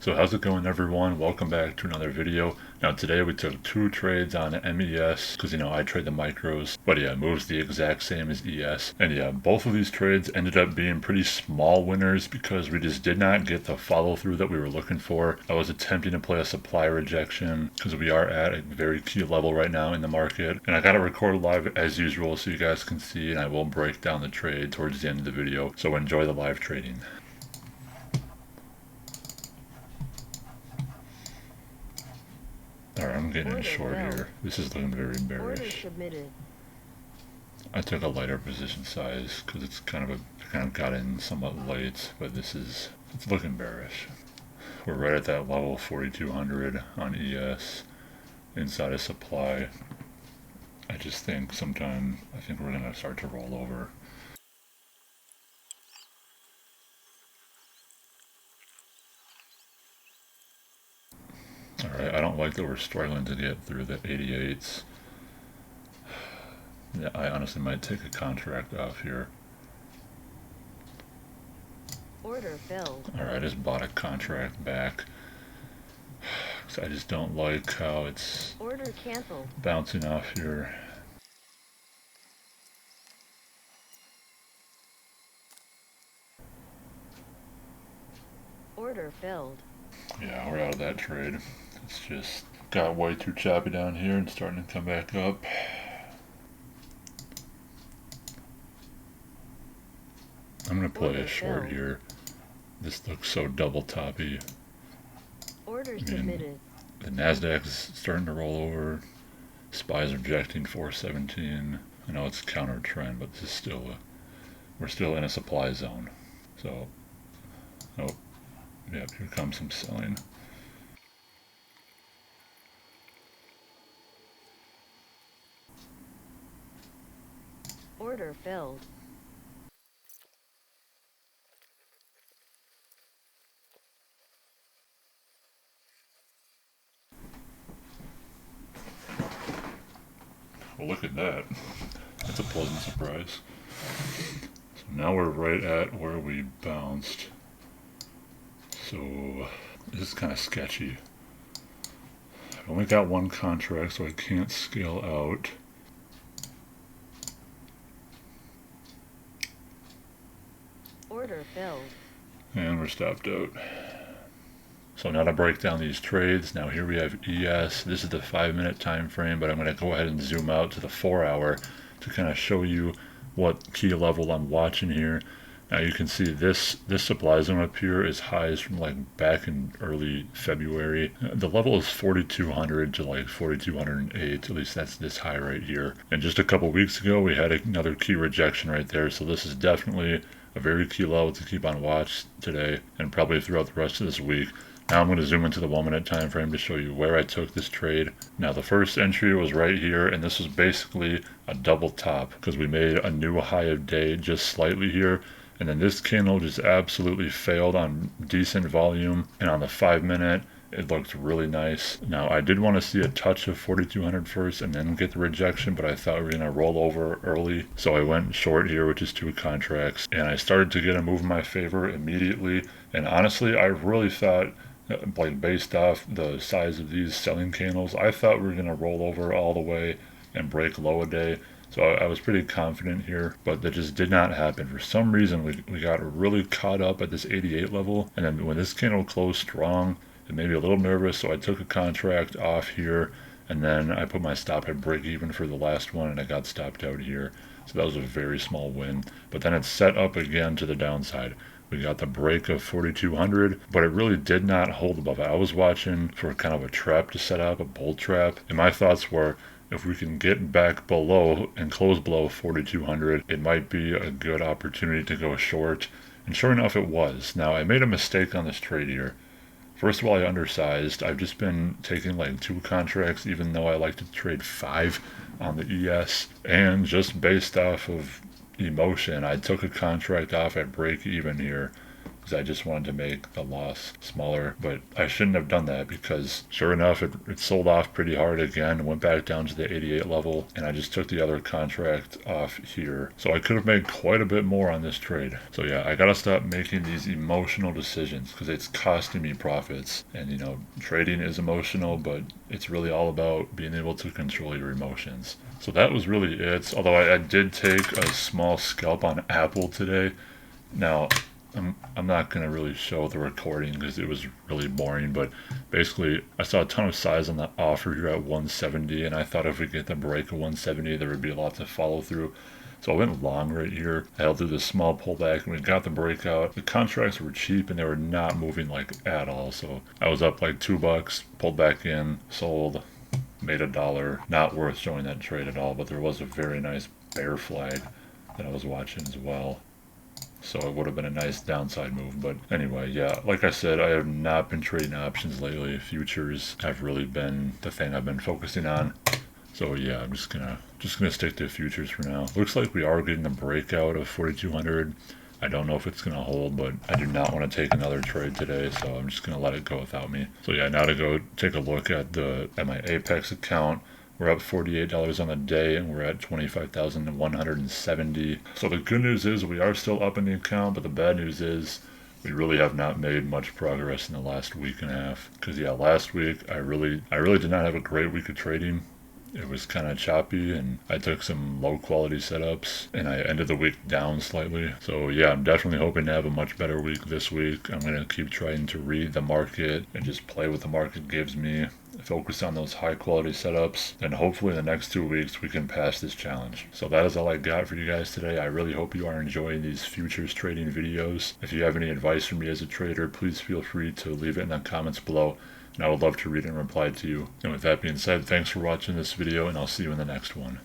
So how's it going, everyone? Welcome back to another video. Now today we took two trades on MES because I trade the micros, but yeah, moves the exact same as ES. And yeah, both of these trades ended up being pretty small winners because we just did not get the follow through that we were looking for. I was attempting to play a supply rejection because we are at a very key level right now in the market, and I got it recorded live as usual so you guys can see, and I will break down the trade towards the end of the video. So enjoy the live trading. Alright, I'm getting in short here. This is looking very bearish. I took a lighter position size because it's kind of got in somewhat late, but it's looking bearish. We're right at that level 4200 on ES inside of supply. I think we're going to start to roll over. Alright, I don't like that we're struggling to get through the 88s. Yeah, I honestly might take a contract off here. Order filled. Alright, I just bought a contract back. So I just don't like how it's order canceled, bouncing off here. Order filled. Yeah, we're out of that trade. It's just got way too choppy down here and starting to come back up. I'm going to play a short here. This looks so double toppy. Order submitted. The Nasdaq's starting to roll over. SPY's rejecting 417. I know it's counter trend, but this is still we're still in a supply zone. So, oh, yeah, here comes some selling. Order filled. Well, look at that. That's a pleasant surprise. So now we're right at where we bounced. So this is kind of sketchy. I've only got one contract, so I can't scale out. Order filled. And we're stopped out. So now to break down these trades, now here we have ES. This is the 5-minute time frame, but I'm going to go ahead and zoom out to the 4-hour to kind of show you what key level I'm watching here. Now you can see this supply zone up here is highs from like back in early February. The level is 4200 to like 4208, at least that's this high right here. And just a couple weeks ago we had another key rejection right there, so this is definitely a very key level to keep on watch today and probably throughout the rest of this week. Now I'm going to zoom into the 1-minute time frame to show you where I took this trade. Now the first entry was right here, and this was basically a double top because we made a new high of day just slightly here, and then this candle just absolutely failed on decent volume, and on the 5-minute it looked really nice. Now I did want to see a touch of 4200 first and then get the rejection, but I thought we were going to roll over early, so I went short here, which is 2 contracts, and I started to get a move in my favor immediately. And honestly, I really thought, like based off the size of these selling candles, I thought we were going to roll over all the way and break low a day. So I was pretty confident here, but that just did not happen. For some reason, we got really caught up at this 88 level, and then when this candle closed strong, it made me a little nervous, so I took a contract off here, and then I put my stop at break even for the last one, and I got stopped out here. So that was a very small win, but then it set up again to the downside. We got the break of 4200, but it really did not hold above it. I was watching for kind of a trap to set up, a bull trap, and my thoughts were, if we can get back below and close below 4200, it might be a good opportunity to go short. And sure enough, it was. Now, I made a mistake on this trade here. First of all, I undersized. I've just been taking like 2 contracts, even though I like to trade 5 on the ES. And just based off of emotion, I took a contract off at break even here. because I just wanted to make the loss smaller. But I shouldn't have done that, because sure enough, it sold off pretty hard again, went back down to the 88 level, and I just took the other contract off here. So I could have made quite a bit more on this trade. So yeah, I gotta stop making these emotional decisions, because it's costing me profits. And you know, trading is emotional, but it's really all about being able to control your emotions. So that was really it. Although I did take a small scalp on Apple today. Now, I'm not going to really show the recording because it was really boring, but basically I saw a ton of size on the offer here at 170, and I thought if we get the break of 170 there would be a lot to follow through. So I went long right here. I held through this small pullback and we got the breakout. The contracts were cheap and they were not moving like at all. So I was up like $2, pulled back in, sold, made $1. Not worth showing that trade at all, but there was a very nice bear flag that I was watching as well. So it would have been a nice downside move. But anyway, yeah, like I said, I have not been trading options lately. Futures have really been the thing I've been focusing on. So yeah, I'm just gonna stick to futures for now. Looks like we are getting a breakout of 4,200. I don't know if it's gonna hold, but I do not want to take another trade today, so I'm just gonna let it go without me. So yeah, now to go take a look at my Apex account. We're up $48 on the day, and we're at 25,170. So the good news is we are still up in the account, but the bad news is we really have not made much progress in the last week and a half. Because yeah, last week I really did not have a great week of trading. It was kind of choppy, and I took some low quality setups, and I ended the week down slightly. So yeah, I'm definitely hoping to have a much better week this week. I'm going to keep trying to read the market and just play what the market gives me, focus on those high quality setups, and hopefully in the next 2 weeks we can pass this challenge. So that is all I got for you guys today. I really hope you are enjoying these futures trading videos. If you have any advice for me as a trader, please feel free to leave it in the comments below, and I would love to read and reply to you. And with that being said, thanks for watching this video, and I'll see you in the next one.